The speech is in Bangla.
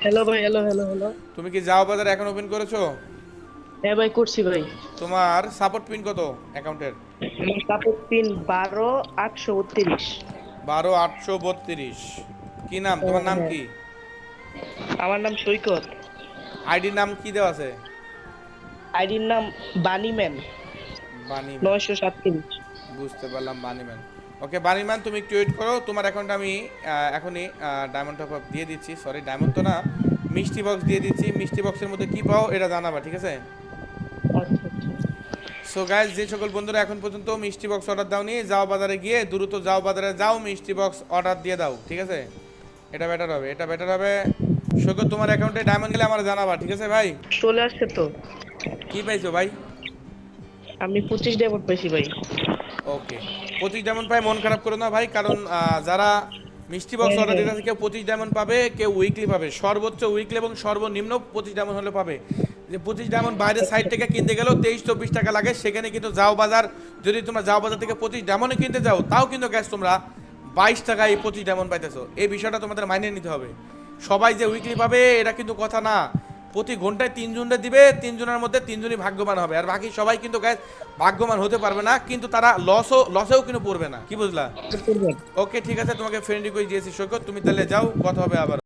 হ্যালো ভাই, হ্যালো হ্যালো হ্যালো। তুমি কি যাও বাজার এখন ওপেন করেছো? হ্যাঁ ভাই, করছি ভাই। তোমার সাপোর্ট পিন কত অ্যাকাউন্টের? আমার কাপড় পিন 12 832। 12 832। কি নাম, হ্যাঁ তোমার নাম হ্যাঁ। কি? আমার নাম সৈকত। আইডির নাম কি দেওয়া আছে? আইডির নাম বানিম্যান বানিম্যান। 937। বুঝতে পারলাম, বানিম্যান। ওকে বানিম্যান, তুমি একটু ওয়েট করো, তোমার অ্যাকাউন্টে আমি এখনই ডায়মন্ড টপ আপ দিয়ে দিচ্ছি। সরি, ডায়মন্ড তো না, মিষ্টি বক্স দিয়ে দিচ্ছি। মিষ্টি বক্সের মধ্যে কি পাও এটা জানাবা, ঠিক আছে? আচ্ছা আচ্ছা। সো গাইজ, যে সকল বন্ধুরা এখন পর্যন্ত মিষ্টি বক্স অর্ডার দাওনি, যাও বাজারে গিয়ে দ্রুত যাও বাজারে যাও, মিষ্টি বক্স অর্ডার দিয়ে দাও, ঠিক আছে? এটা বেটার হবে, এটা বেটার হবে। সৈকত, তোমার অ্যাকাউন্টে ডায়মন্ড গেলে আমার জানাবা, ঠিক আছে ভাই? চলে আসছে তো। কি পাইছো ভাই? আমি 25 ডায়মন্ড পাইছি ভাই। ওকে। 25 ডায়মন্ড পাই, মন খারাপ করো না ভাই, কারণ যারা মিষ্টি বক্স হ্যাঁ অর্ডার হ্যাঁ। দিতেছে কেউ 25 ডায়মন্ড পাবে, কেউ উইকলি পাবে। সর্বোচ্চ উইকলি এবং সর্বনিম্ন 25 ডায়মন্ড হলে পাবে। যে 25 ডায়মন্ড বাইরের সাইড আচ্ছা। থেকে কিনতে গেলেও 23 24 টাকা লাগে, সেখানে কিন্তু যাও বাজার, যদি তোমরা যাও বাজার থেকে 25 ডায়মন্ড কিনতে যাও, তাও কিন্তু গ্যাস তোমরা 22 টাকায় 25 ডায়মন্ড পাইতেছো। এই বিষয়টা তোমাদের মাইনে নিতে হবে। সবাই যে উইকলি পাবে এটা কিন্তু কথা না। প্রতি ঘন্টায় 3 জনটা দিবে, 3 জনের মধ্যে 3 জনই ভাগ্যবান হবে, আর বাকি সবাই কিন্তু গ্যাস ভাগ্যবান হতে পারবে না, কিন্তু তারা লসেও কিন্তু পড়বে না, কি বুঝলা? ওকে ঠিক আছে, তোমাকে ফ্রেন্ড রিকোয়েস্ট দিয়েছি সৈকত, তুমি তাহলে যাও, কথা হবে আবার।